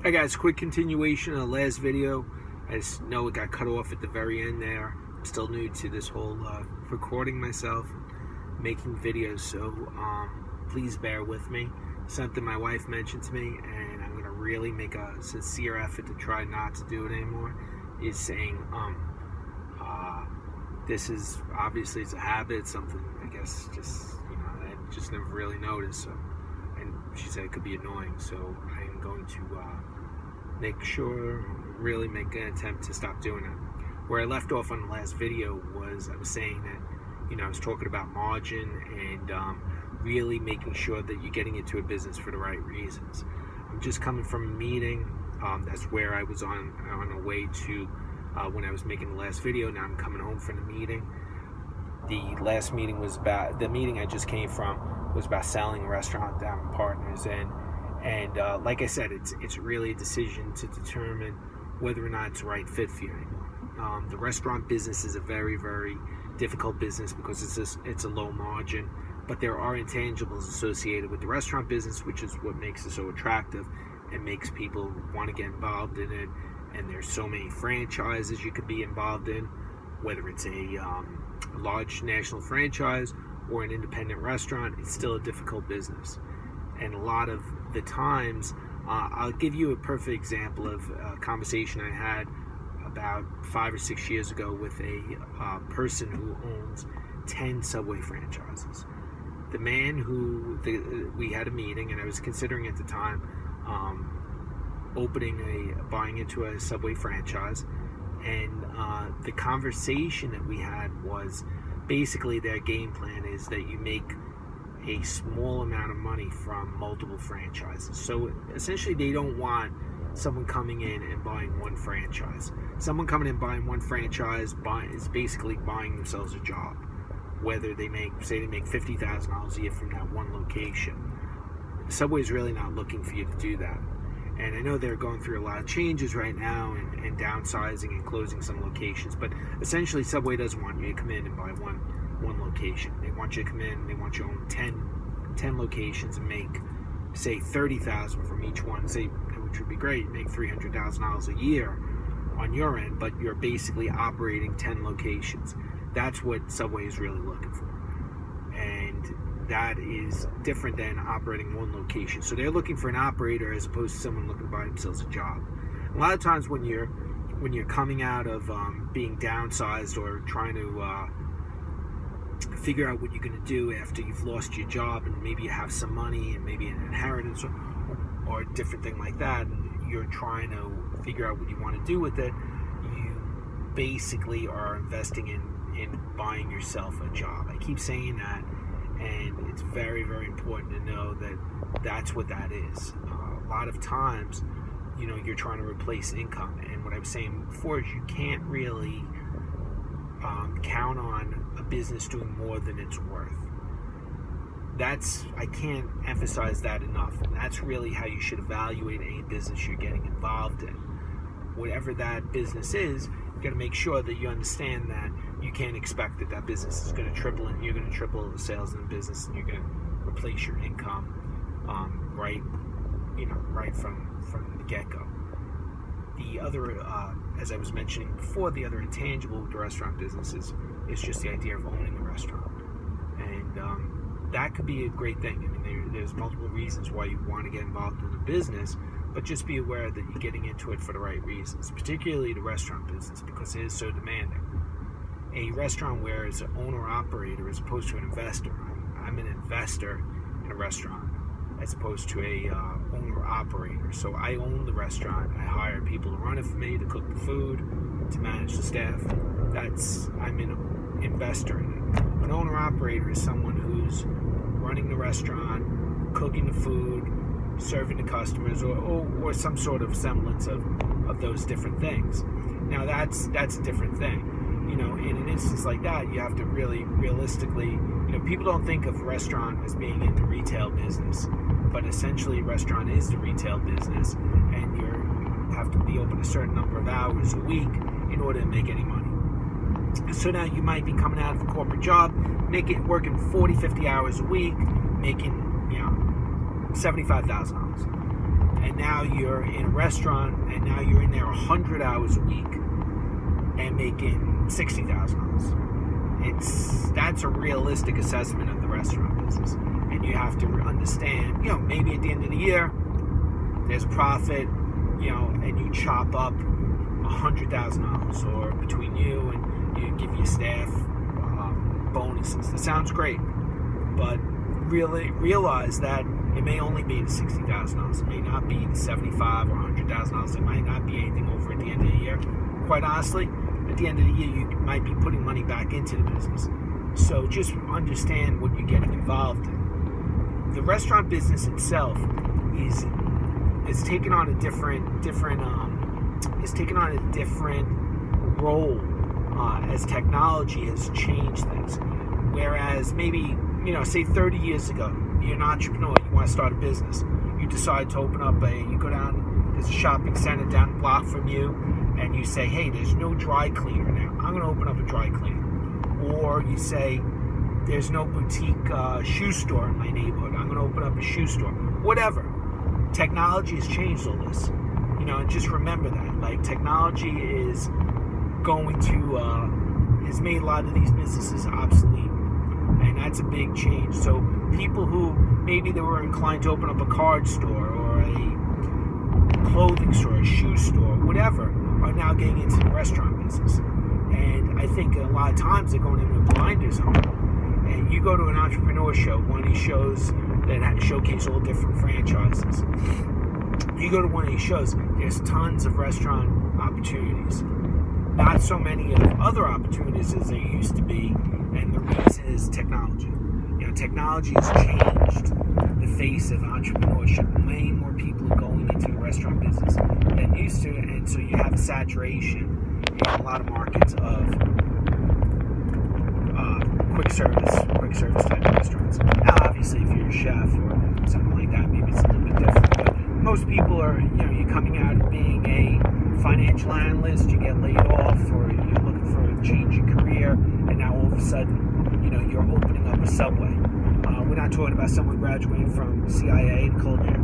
Hi guys, quick continuation of the last video. I just know it got cut off at the very end there. I'm still new to this whole recording myself, making videos, so please bear with me. Something my wife mentioned to me, and I'm going to really make a sincere effort to try not to do it anymore, is saying this is obviously it's a habit, something I guess I just never really noticed. So, and she said it could be annoying, so I'm going to really make an attempt to stop doing it. Where I left off on the last video was I was saying that, I was talking about margin and really making sure that you're getting into a business for the right reasons. I'm just coming from a meeting. That's where I was on a way to when I was making the last video. Now I'm coming home from the meeting. The last meeting was about, the meeting I just came from was about selling a restaurant that I'm partners in. And like I said, it's really a decision to determine whether or not it's the right fit for you anymore. The restaurant business is a very, very difficult business because it's a low margin, but there are intangibles associated with the restaurant business, which is what makes it so attractive and makes people want to get involved in it. And there's so many franchises you could be involved in, whether it's a large national franchise or an independent restaurant. It's still a difficult business. And a lot of the times, I'll give you a perfect example of a conversation I had about 5 or 6 years ago with a person who owns 10 Subway franchises. The man we had a meeting, and I was considering at the time buying into a Subway franchise, and the conversation that we had was basically their game plan is that you make a small amount of money from multiple franchises. So essentially they don't want someone coming in and buying one franchise. Someone coming in and buying one franchise is basically buying themselves a job. Whether they make $50,000 a year from that one location. Subway's really not looking for you to do that. And I know they're going through a lot of changes right now and downsizing and closing some locations, but essentially Subway doesn't want you to come in and buy one location. They want you to come in, they want you to own 10 locations and make, say, $30,000 from each one, which would be great, make $300,000 a year on your end, but you're basically operating 10 locations. That's what Subway is really looking for. And that is different than operating one location. So they're looking for an operator as opposed to someone looking to buy themselves a job. A lot of times when you're coming out of being downsized or trying to figure out what you're going to do after you've lost your job and maybe you have some money and maybe an inheritance or a different thing like that, and you're trying to figure out what you want to do with it, you basically are investing in buying yourself a job. I keep saying that, and it's very, very important to know that that's what that is. A lot of times, you're trying to replace income, and what I was saying before is you can't really count on a business doing more than it's worth. I can't emphasize that enough, and that's really how you should evaluate any business you're getting involved in. Whatever that business is, you got to make sure that you understand that you can't expect that business is going to triple and you're going to triple the sales in the business and you're going to replace your income right from the get-go. The other, as I was mentioning before, the other intangible with the restaurant business is just the idea of owning a restaurant. And that could be a great thing. I mean, there's multiple reasons why you want to get involved in the business, but just be aware that you're getting into it for the right reasons, particularly the restaurant business, because it is so demanding. A restaurant where it's an owner-operator as opposed to an investor. I'm an investor in a restaurant as opposed to a owner-operator. So I own the restaurant. I hire people to run it for me, to cook the food, to manage the staff. I'm an investor in it. An owner-operator is someone who's running the restaurant, cooking the food, serving the customers, or some sort of semblance of those different things. Now that's a different thing. In an instance like that, you have to really realistically, people don't think of restaurant as being in the retail business, but essentially restaurant is the retail business, and you have to be open a certain number of hours a week in order to make any money. So now you might be coming out of a corporate job, working 40, 50 hours a week, making, $75,000. and now you're in a restaurant, and now you're in there 100 hours a week and making $60,000. That's a realistic assessment of the restaurant business, and you have to understand, maybe at the end of the year there's profit, and you chop up $100,000, or between you and you give your staff bonuses. That sounds great, but really realize that it may only be the $60,000. It may not be the $75,000 or $100,000. It might not be anything over at the end of the year. Quite honestly, at the end of the year, you might be putting money back into the business. So just understand what you're getting involved in. The restaurant business itself is taking on a different role as technology has changed things. Whereas maybe, say 30 years ago, you're an entrepreneur, you want to start a business. You decide to open up you go down, there's a shopping center down the block from you, and you say, hey, there's no dry cleaner now. I'm going to open up a dry cleaner. Or you say, there's no boutique shoe store in my neighborhood. I'm going to open up a shoe store. Whatever. Technology has changed all this. And just remember that. Like, technology is going to, has made a lot of these businesses obsolete. And that's a big change. So people who maybe they were inclined to open up a card store or a clothing store, a shoe store, whatever, are now getting into the restaurant business. And I think a lot of times they're going in with blinders on. And you go to an entrepreneur show, one of these shows that showcase all different franchises. You go to one of these shows, there's tons of restaurant opportunities. Not so many of other opportunities as there used to be, and the reason is technology. Technology has changed the face of entrepreneurship. Many more people are going into the restaurant business than used to, and so you have a saturation in a lot of markets of quick service type of restaurants. Now, obviously, if you're a chef or something like that, maybe it's a little bit different. But most people are, you're coming out of being a financial analyst, you get laid off, or you're looking for a change in career, and now all of a sudden, you're opening up a Subway. We're not talking about someone graduating from CIA, the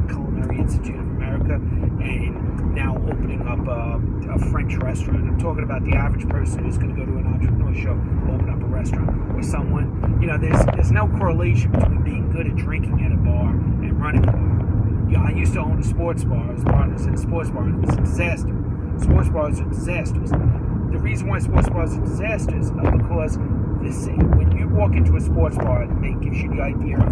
Culinary Institute of America, and now opening up a French restaurant. I'm talking about the average person who's going to go to an entrepreneur show, open up a restaurant, or someone, there's no correlation between being good at drinking at a bar and running a bar. I used to own a sports bar. I was partners in a sports bar, and it was a disaster. Sports bars are disasters. The reason why sports bars are disasters is because when you walk into a sports bar, it gives you the idea of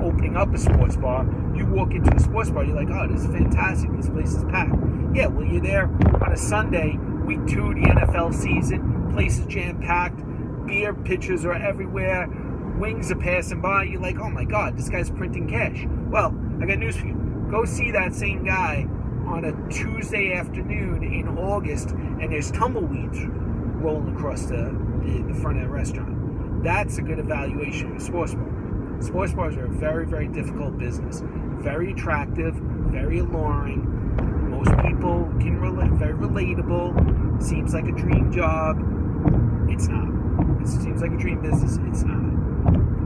opening up a sports bar. You walk into a sports bar, you're like, oh, this is fantastic. This place is packed. Yeah, well, you're there on a Sunday, week 2 of the NFL season, place is jam-packed, beer pitchers are everywhere, wings are passing by. You're like, oh my God, this guy's printing cash. Well, I got news for you. Go see that same guy on a Tuesday afternoon in August, and there's tumbleweeds rolling across the front of the restaurant. That's a good evaluation of a sports bar. Sports bars are a very, very difficult business. Very attractive, very alluring. Most people can relate, very relatable. Seems like a dream job. It's not. It seems like a dream business. It's not.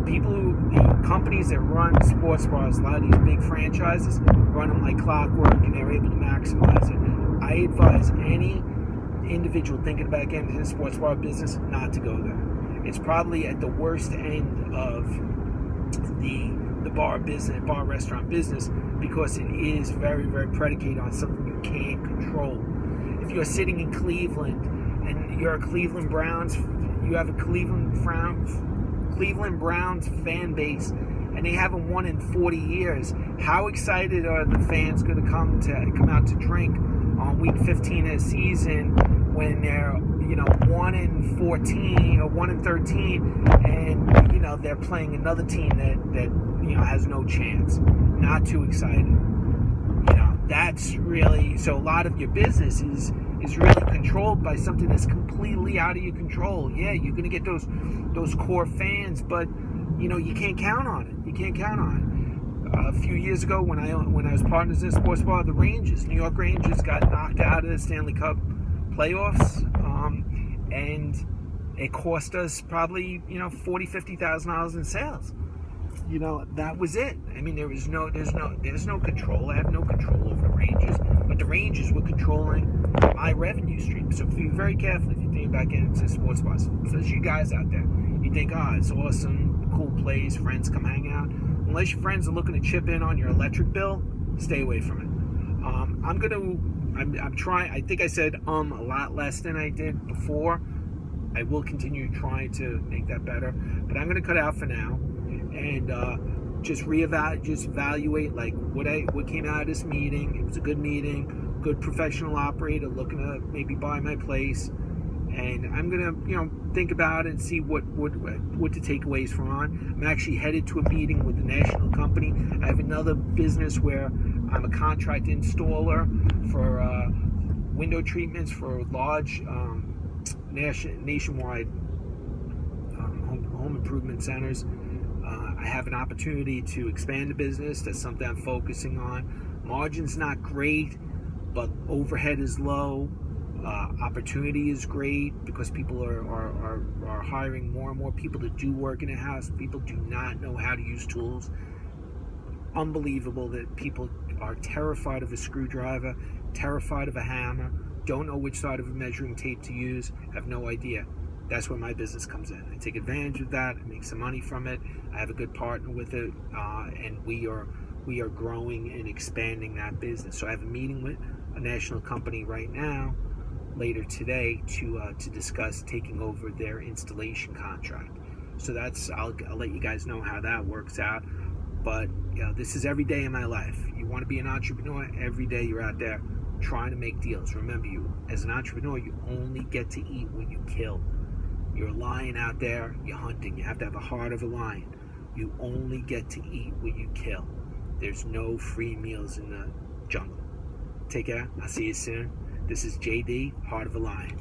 The companies that run sports bars, a lot of these big franchises, run them like clockwork, and they're able to maximize it. I advise any individual thinking about getting into the sports bar business not to go there. It's probably at the worst end of the bar restaurant business, because it is very, very predicated on something you can't control. If you're sitting in Cleveland and you're a Cleveland Browns, you have a Cleveland Browns fan base, and they haven't won in 40 years. How excited are the fans going to come out to drink on week 15 of the season when they're 1-14 or 1-13, and they're playing another team that has no chance? Not too excited. That's really, so a lot of your business is really controlled by something that's completely out of your control. Yeah, you're going to get those core fans, but you can't count on it. You can't count on it. A few years ago, when I was partners in a sports bar, the New York Rangers got knocked out of the Stanley Cup playoffs, and it cost us probably $40,000-$50,000 in sales. that was it. I mean, there's no control. I have no control over the Rangers, but the Rangers were controlling my revenue stream. So be very careful if you think about getting into sports bars. So there's you guys out there. You think, it's awesome, cool place, friends come hang out. Unless your friends are looking to chip in on your electric bill, stay away from it. I'm trying. I think I said a lot less than I did before. I will continue trying to make that better, but I'm going to cut out for now and just evaluate like what came out of this meeting. It was a good meeting, good professional operator looking to maybe buy my place, and I'm gonna think about it and see what the takeaways from on. I'm actually headed to a meeting with the national company. I have another business where I'm a contract installer for window treatments for large nationwide home improvement centers. I have an opportunity to expand the business. That's something I'm focusing on. Margin's not great, but overhead is low. Opportunity is great because people are hiring more and more people to do work in a house. People do not know how to use tools. Unbelievable that people are terrified of a screwdriver, terrified of a hammer, don't know which side of a measuring tape to use, have no idea. That's where my business comes in. I take advantage of that, I make some money from it. I have a good partner with it, and we are growing and expanding that business. So I have a meeting with a national company right now, later today, to discuss taking over their installation contract. So I'll let you guys know how that works out. But this is every day in my life. You want to be an entrepreneur, every day you're out there trying to make deals. Remember, as an entrepreneur, you only get to eat what you kill. You're a lion out there, you're hunting. You have to have a heart of a lion. You only get to eat what you kill. There's no free meals in the jungle. Take care. I'll see you soon. This is JD, Heart of a Lion.